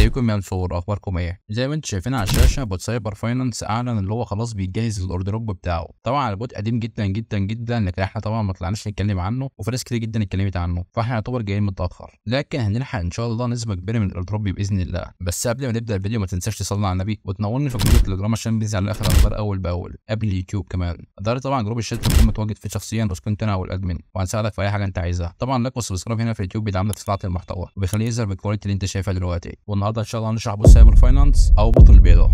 ازيكم يا منصور، اخباركم ايه؟ زي ما انتم شايفين على الشاشه، بوت سايبر فاينانس اعلن اللي هو خلاص بيجهز الاوردروب بتاعه. طبعا البوت قديم جدا جدا جدا، لكن احنا طبعا ما طلعناش نتكلم عنه، وفي ناس كتير جدا اتكلمت عنه، فاحنا يعتبر جايين متاخر، لكن هنلحق ان شاء الله نسبه كبيره من الاوردروب باذن الله. بس قبل ما نبدا الفيديو ما تنساش تصلي على النبي وتنورني في جروب التليجرام عشان بينزل على اخر الاخبار اول باول قبل اليوتيوب كمان. ده طبعا جروب الشات بيكون متواجد فيه شخصيا، بس كنت انا او الادمن، وهنساعدك في اي حاجه انت عايزها. طبعا لايك وسبسكرايب هنا في اليوتيوب بيدعمنا في صناعه المحتوى وبيخليه يظهر بالكواليتي اللي انت شايفها دلوقتي. والنهارده ان شاء الله هنشرح بوت سايبر فاينانس او بوت البيضاء.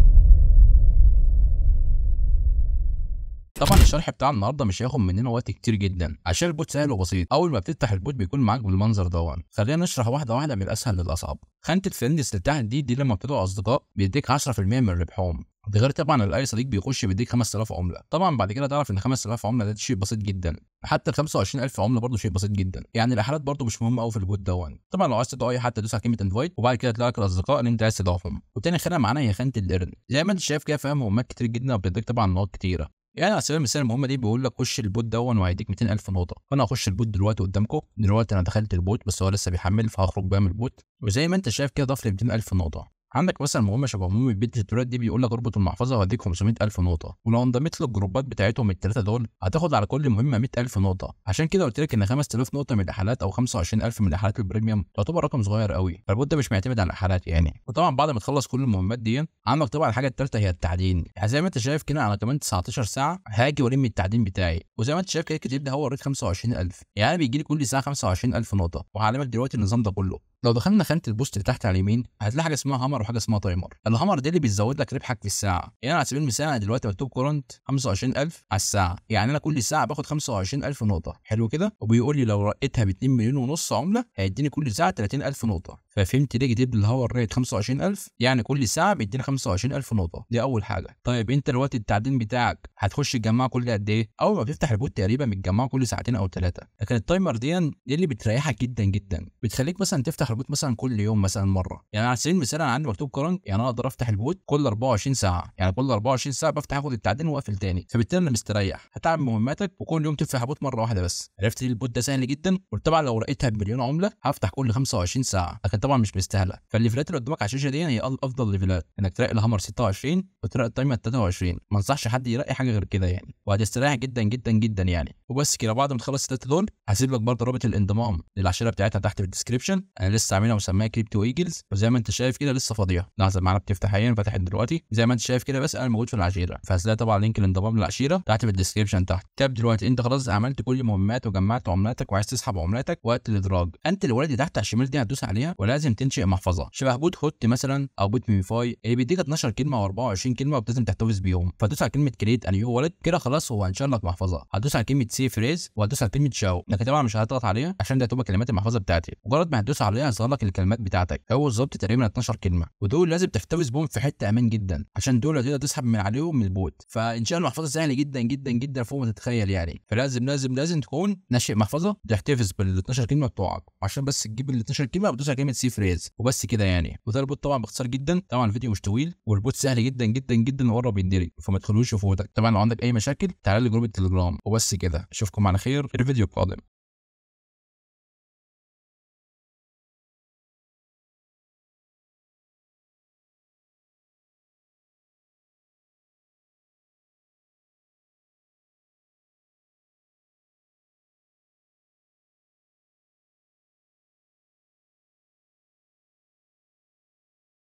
طبعا الشرح بتاع النهارده مش هياخد مننا وقت كتير جدا عشان البوت سهل وبسيط. اول ما بتفتح البوت بيكون معاك بالمنظر ده. خلينا نشرح واحده واحده من الاسهل للاصعب. خانه الفريندز اللي بتاعت دي لما بتدعو اصدقاء بيديك 10% من ربحهم، ده غير طبعا اي صديق بيخش بيديك 5000 عمله. طبعا بعد كده تعرف ان 5000 عمله ده شيء بسيط جدا، حتى ال 25000 عمله برضه شيء بسيط جدا، يعني الاحالات برضه مش مهمه قوي في البوت ده. طبعا لو عايز تدعو اي حد تدوس على كلمه انفايت، وبعد كده تلاقي لك الاصدقاء اللي انت عايز تدعوهم. وتاني خانه معانا هي خانه الارن، زي ما انت شايف كده فيها مهمات كتير جدا وبتديك طبعا نقط كتيره. يعني على سبيل المثال المهمه دي بيقول لك خش البوت وهيديك 200000 نقطه. فانا هخش البوت دلوقتي قدامكم. دلوقتي انا دخلت البوت بس هو لسه بيحمل، فهخرج بقى من البوت، وزي ما انت شايف كده ضاف لي 200000 نقطه. عندك مثلا مهمه شبه مهمه بيت التورات دي، بيقول لك اربط المحفظه وهديك 500000 نقطه، ولو انضميت للجروبات بتاعتهم الثلاثه دول هتاخد على كل مهمه 100000 نقطه. عشان كده قلت لك ان 5000 نقطه من الاحالات او 25000 من الاحالات البريميوم تعتبر رقم صغير قوي، فالبوت ده مش معتمد على الاحالات يعني. وطبعا بعد ما تخلص كل المهمات دي عندك طبعا الحاجه الثالثه هي التعدين. يعني زي ما انت شايف كده انا كمان 19 ساعه هاجي والم التعدين بتاعي، وزي ما انت شايف كده الكتيب ده هو وريت 25000، يعني بيجي لي كل ساعه 25000 نقطه. وهعلمك دلوقتي النظام ده كله. لو دخلنا خانه البوست اللي تحت على اليمين هتلاقي حاجه اسمها هامر وحاجه اسمها تايمر. الهامر دي اللي بيزود لك ربحك في الساعه. يعني على سبيل المثال انا دلوقتي مكتوب كورنت 25000 على الساعه، يعني انا كل ساعه باخد 25000 نقطه. حلو كده. وبيقول لي لو رقيتها ب 2 مليون ونص عمله هيديني كل ساعه 30000 نقطه. ففهمت ليه جديد اللي هو الريت 25000، يعني كل ساعه بيديني 25000 نقطه. دي اول حاجه. طيب انت دلوقتي التعدين بتاعك هتخش تجمعه كل قد ايه؟ اول ما بتفتح البوت تقريبا بتجمعه كل ساعتين او ثلاثه. لكن التايمر دي اللي بتريحك جدا جدا، بتخليك مثلا تفتح البوت مثلا كل يوم مثلا مره. يعني على سبيل المثال انا عندي مكتوب كرنت، يعني انا اقدر افتح البوت كل 24 ساعه، يعني كل 24 ساعه بفتح اخد التعدين واقفل تاني، فبالتالي انا مستريح هتعمل مهماتك وكل يوم تفتح البوت مره واحده بس. عرفت ليه البوت ده سهل جدا؟ وطبعا لو لقيتها بمليون عمله هفتح كل 25 ساعه، لكن طبعا مش مستاهله. فالليفلات اللي قدامك على الشاشه دي هي افضل ليفلات، انك تلاقي الهامر 26 وتلاقي التايمر 23. ما انصحش حد يلاقي حاجه غير كده يعني، وهتستريح جدا جدا جدا يعني. وبس كده. بعد ما تخلص الثلاثه دول هسيب لك برضه رابط الانضمام للعشيره بتاعتها تحت في الديسكربشن. انا لسه عاملها ومسميها كريبتو ايجلز، وزي ما انت شايف كده لسه فاضيه. لحظه معانا بتفتح اهي، فتحت دلوقتي زي ما انت شايف كده. بس انا موجود في العشيره، فهتلاقي طبعا لينك الانضمام للعشيره تحت في الديسكربشن تحت. تاب دلوقتي انت خلاص عملت كل المهمات وجمعت عملاتك وعايز تسحب عملاتك. وقت الادراج انت الولد تحت على الشمال دي هتدوس عليها، ولازم تنشئ محفظه شبه بوت هوت مثلا او بوت ميميفاي اللي بيديك 12 كلمه او 24 كلمه ولازم تحتفظ بيهم. فتدوس على كلمه كريت انيو ولد كده خلاص هو هينشر لك محفظه. هتدوس على كلمه سي فريز وهتدوس على كلمه شاو، لكن طبعا مش هتضغط عليها عشان ده هتبقى كلمات المحفظه بتاعتي. مجرد ما هتدوس عليها هيظهر لك الكلمات بتاعتك، هو بالظبط تقريبا 12 كلمه، ودول لازم تحتفظ بهم في حته امان جدا عشان دول تقدر تسحب من عليهم من البوت. فانشاء المحفظه سهل جدا جدا جدا فوق ما تتخيل يعني. فلازم لازم تكون ناشئ محفظه تحتفظ بال 12 كلمه بتوعك، عشان بس تجيب ال 12 كلمه بتدوس على كلمه سي فريز وبس كده يعني. وده البوت طبعا باختصار جدا. طبعا الفيديو مش طويل والبوت سهل جدا جدا جدا وقرب يندرج، فما تخلوش يفوتك. طبعا لو عندك اي مشاكل تعال لي جروب التليجرام. وبس كده، اشوفكم على خير في الفيديو القادم.